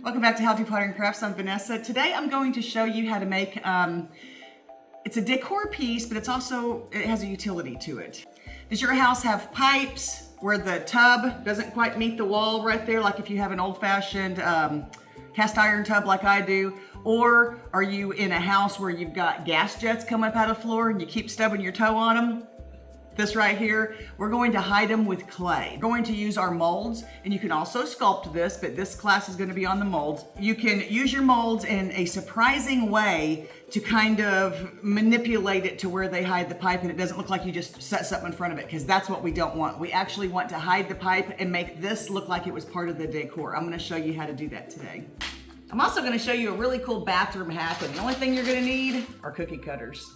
Welcome back to How-to Pottery and Crafts. I'm Vanessa. Today I'm going to show you how to make, it's a decor piece, but it has a utility to it. Does your house have pipes where the tub doesn't quite meet the wall right there, like if you have an old-fashioned cast iron tub like I do? Or are you in a house where you've got gas jets coming up out of the floor and you keep stubbing your toe on them? This right here, we're going to hide them with clay. We're going to use our molds, and you can also sculpt this, but this class is going to be on the molds. You can use your molds in a surprising way to kind of manipulate it to where they hide the pipe and it doesn't look like you just set something in front of it, because that's what we don't want. We actually want to hide the pipe and make this look like it was part of the decor. I'm going to show you how to do that today. I'm also going to show you a really cool bathroom hack, and the only thing you're going to need are cookie cutters.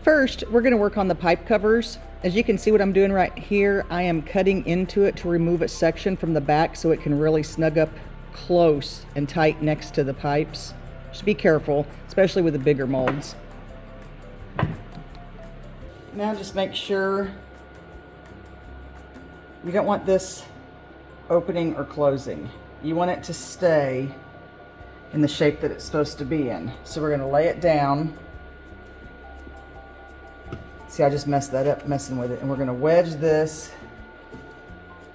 First, we're going to work on the pipe covers. As you can see what I'm doing right here, I am cutting into it to remove a section from the back so it can really snug up close and tight next to the pipes. Just be careful, especially with the bigger molds. Now just make sure you don't want this opening or closing. You want it to stay in the shape that it's supposed to be in. So we're going to lay it down. See, I just messed that up messing with it. And we're going to wedge this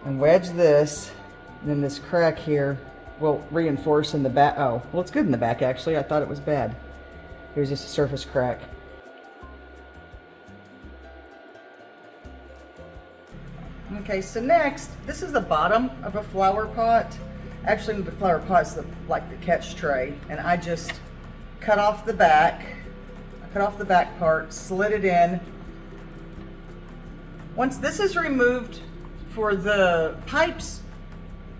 and wedge this. And then this crack here will reinforce in the back. Oh, well, it's good in the back, actually. I thought it was bad. Here's just a surface crack. Okay, so next, this is the bottom of a flower pot. Actually, the flower pot's like the catch tray. And I just cut off the back. I cut off the back part, slid it in. Once this is removed for the pipes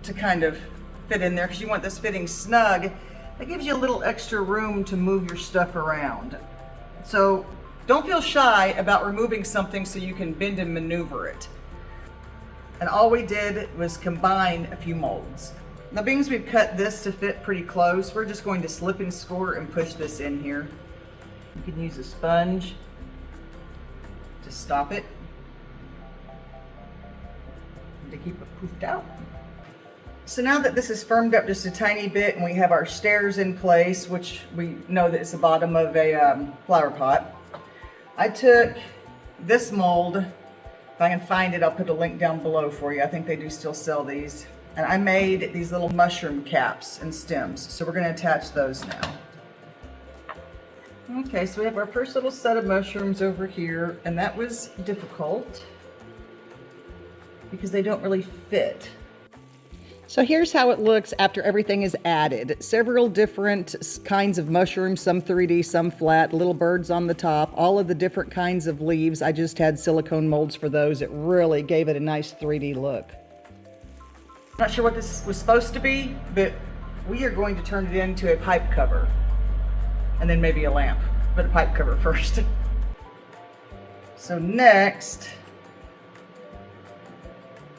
to kind of fit in there, because you want this fitting snug, that gives you a little extra room to move your stuff around. So don't feel shy about removing something so you can bend and maneuver it. And all we did was combine a few molds. Now, being as we've cut this to fit pretty close, we're just going to slip and score and push this in here. You can use a sponge to stop it, to keep it poofed out. So now that this is firmed up just a tiny bit and we have our stairs in place, which we know that it's the bottom of a flower pot, I took this mold. If I can find it, I'll put a link down below for you. I think they do still sell these. And I made these little mushroom caps and stems. So we're going to attach those now. Okay, so we have our first little set of mushrooms over here, and that was difficult because they don't really fit. So here's how it looks after everything is added. Several different kinds of mushrooms, some 3D, some flat, little birds on the top, all of the different kinds of leaves. I just had silicone molds for those. It really gave it a nice 3D look. Not sure what this was supposed to be, but we are going to turn it into a pipe cover. And then maybe a lamp, but a pipe cover first. So next,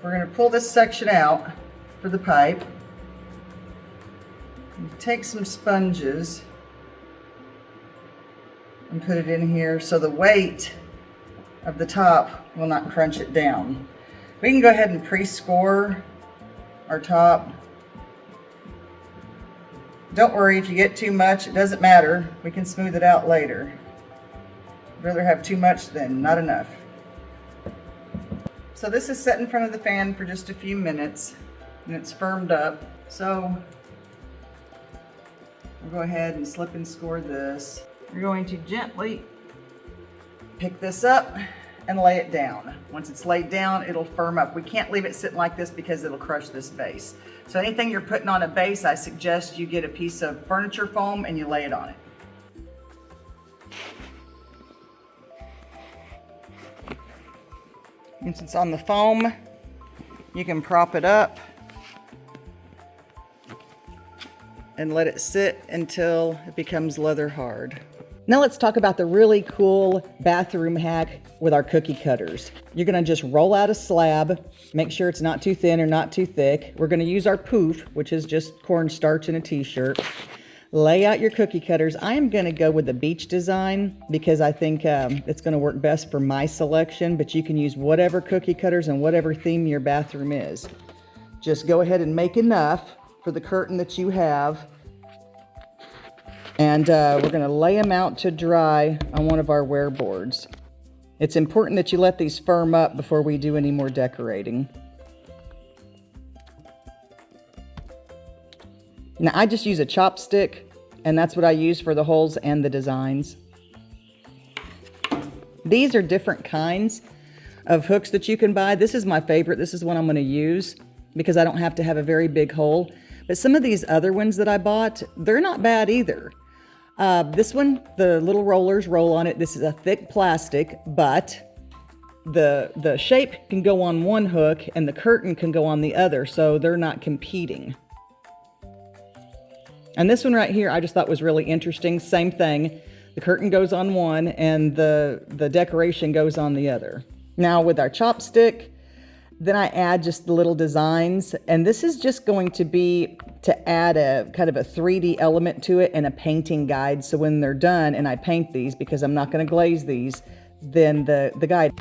we're going to pull this section out for the pipe. Take some sponges and put it in here so the weight of the top will not crunch it down. We can go ahead and pre-score our top. Don't worry if you get too much, it doesn't matter. We can smooth it out later. I'd rather have too much than not enough. So this is set in front of the fan for just a few minutes and it's firmed up. So we'll go ahead and slip and score this. You're going to gently pick this up and lay it down. Once it's laid down, it'll firm up. We can't leave it sitting like this because it'll crush this base. So anything you're putting on a base, I suggest you get a piece of furniture foam and you lay it on it. Once it's on the foam, you can prop it up and let it sit until it becomes leather hard. Now let's talk about the really cool bathroom hack with our cookie cutters. You're gonna just roll out a slab, make sure it's not too thin or not too thick. We're gonna use our poof, which is just cornstarch in a t-shirt. Lay out your cookie cutters. I am gonna go with the beach design because I think it's gonna work best for my selection, but you can use whatever cookie cutters and whatever theme your bathroom is. Just go ahead and make enough for the curtain that you have. And we're gonna lay them out to dry on one of our wear boards. It's important that you let these firm up before we do any more decorating. Now I just use a chopstick, and that's what I use for the holes and the designs. These are different kinds of hooks that you can buy. This is my favorite. This is one I'm gonna use because I don't have to have a very big hole. But some of these other ones that I bought, they're not bad either. This one, the little rollers roll on it. This is a thick plastic, but the shape can go on one hook and the curtain can go on the other, so they're not competing. And this one right here, I just thought was really interesting. Same thing. The curtain goes on one and the decoration goes on the other. Now with our chopstick, then I add just the little designs, and this is just going to be to add a kind of a 3D element to it and a painting guide. So when they're done and I paint these, because I'm not going to glaze these, then the guide.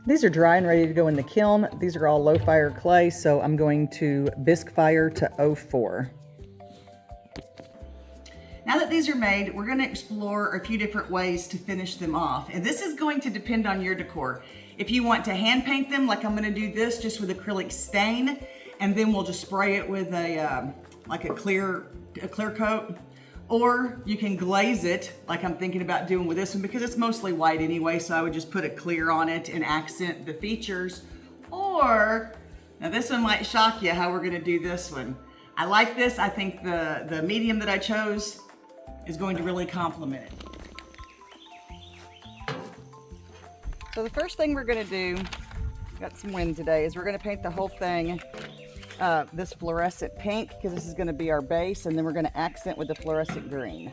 These are dry and ready to go in the kiln. These are all low fire clay, so I'm going to bisque fire to 04. Now that these are made, we're going to explore a few different ways to finish them off. And this is going to depend on your decor. If you want to hand paint them, like I'm going to do this just with acrylic stain, and then we'll just spray it with a like a clear coat, or you can glaze it like I'm thinking about doing with this one, because it's mostly white anyway, so I would just put a clear on it and accent the features. Or, now this one might shock you how we're going to do this one. I like this. I think the medium that I chose is going to really complement it. So the first thing we're going to do, got some wind today, is we're going to paint the whole thing this fluorescent pink, because this is going to be our base, and then we're going to accent with the fluorescent green.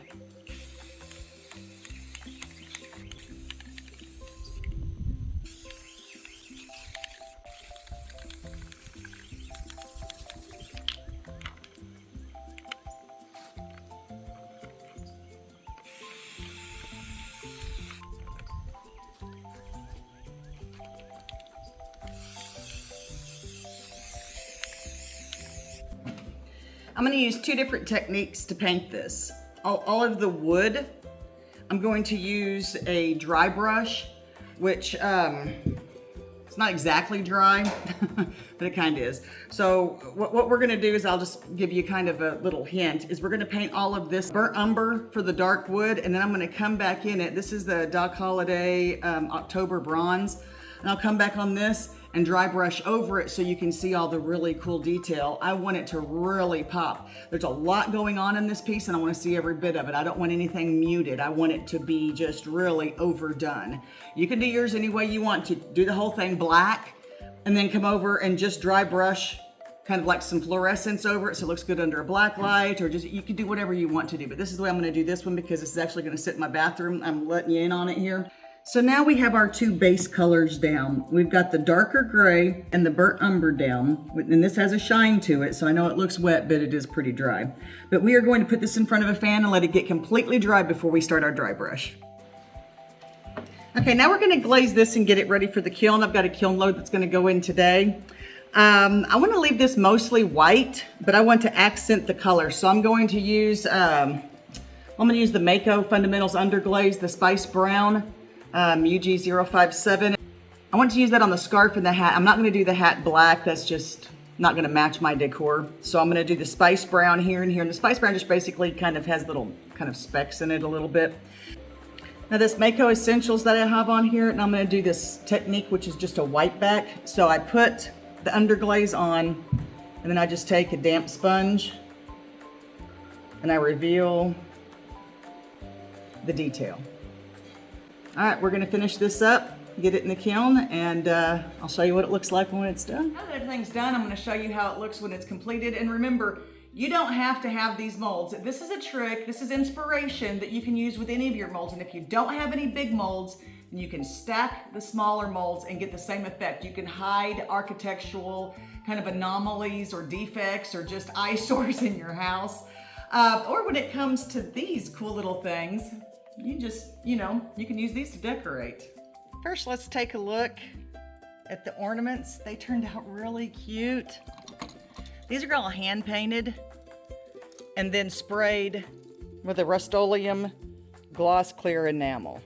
I'm going to use two different techniques to paint this. All of the wood, I'm going to use a dry brush, which it's not exactly dry, but it kind of is. So what we're going to do is, I'll just give you kind of a little hint, is we're going to paint all of this burnt umber for the dark wood, and then I'm going to come back in it. This is the Doc Holliday October Bronze, and I'll come back on this and dry brush over it so you can see all the really cool detail. I want it to really pop. There's a lot going on in this piece, and I want to see every bit of it. I don't want anything muted. I want it to be just really overdone. You can do yours any way you want to. Do the whole thing black and then come over and just dry brush kind of like some fluorescence over it so it looks good under a black light, or just, you can do whatever you want to do. But this is the way I'm going to do this one, because this is actually going to sit in my bathroom. I'm letting you in on it here. So now we have our two base colors down. We've got the darker gray and the burnt umber down, and this has a shine to it, so I know it looks wet, but it is pretty dry. But we are going to put this in front of a fan and let it get completely dry before we start our dry brush. Okay, now we're going to glaze this and get it ready for the kiln. I've got a kiln load that's going to go in today. I want to leave this mostly white, but I want to accent the color, so I'm going to use the Mako Fundamentals Underglaze, the Spice Brown. UG057. I want to use that on the scarf and the hat. I'm not going to do the hat black. That's just not going to match my decor. So I'm going to do the Spice Brown here and here. And the Spice Brown just basically kind of has little kind of specks in it a little bit. Now this Mako Essentials that I have on here, and I'm going to do this technique, which is just a white back. So I put the underglaze on, and then I just take a damp sponge and I reveal the detail. All right, we're gonna finish this up, get it in the kiln, and I'll show you what it looks like when it's done. Now that everything's done, I'm gonna show you how it looks when it's completed. And remember, you don't have to have these molds. This is a trick, this is inspiration that you can use with any of your molds. And if you don't have any big molds, then you can stack the smaller molds and get the same effect. You can hide architectural kind of anomalies or defects or just eyesores in your house. Or when it comes to these cool little things, you just, you can use these to decorate. First, let's take a look at the ornaments. They turned out really cute. These are all hand painted. and then sprayed with a Rust-Oleum gloss clear enamel.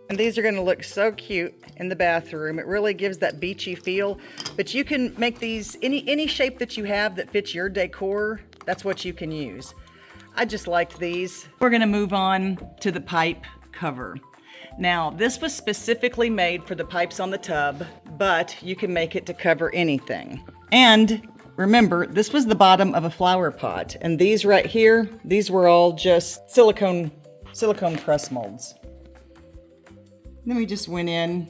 And these are going to look so cute in the bathroom. It really gives that beachy feel, but you can make these any shape that you have that fits your decor. That's what you can use. I just liked these. We're going to move on to the pipe cover. Now, this was specifically made for the pipes on the tub, but you can make it to cover anything. And remember, this was the bottom of a flower pot, and these right here, these were all just silicone press molds. Then we just went in.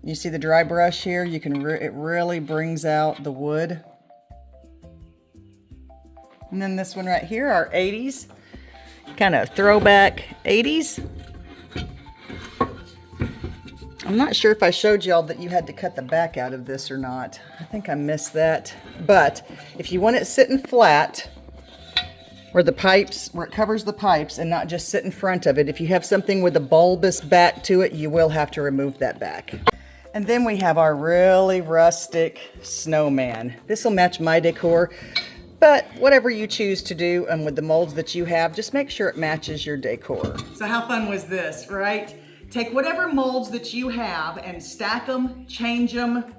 You see the dry brush here? You can it really brings out the wood. And then this one right here, our 80s, kind of throwback 80s. I'm not sure if I showed y'all that you had to cut the back out of this or not. I think I missed that. But if you want it sitting flat, where it covers the pipes and not just sit in front of it, if you have something with a bulbous back to it, you will have to remove that back. And then we have our really rustic snowman. This will match my decor, but whatever you choose to do and with the molds that you have, just make sure it matches your decor. So how fun was this, right? Take whatever molds that you have and stack them, change them,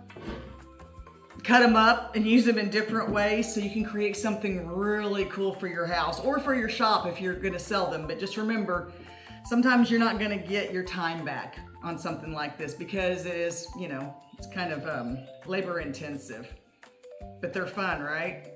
cut them up and use them in different ways so you can create something really cool for your house or for your shop if you're gonna sell them. But just remember, sometimes you're not gonna get your time back on something like this because it is, you know, it's kind of labor intensive, but they're fun, right?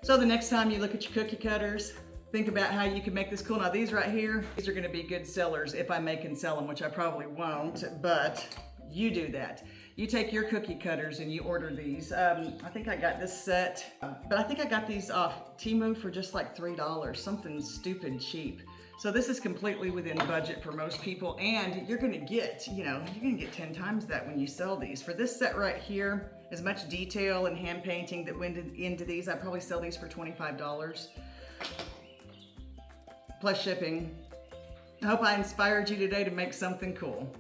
So the next time you look at your cookie cutters, think about how you can make this cool. Now these right here, these are gonna be good sellers if I make and sell them, which I probably won't, but you do that. You take your cookie cutters and you order these. I think I got this set, but I think I got these off Temu for just like $3, something stupid cheap. So this is completely within budget for most people, and you're gonna get, you know, you're gonna get 10 times that when you sell these. For this set right here, as much detail and hand painting that went into these, I'd probably sell these for $25. Plus shipping. I hope I inspired you today to make something cool.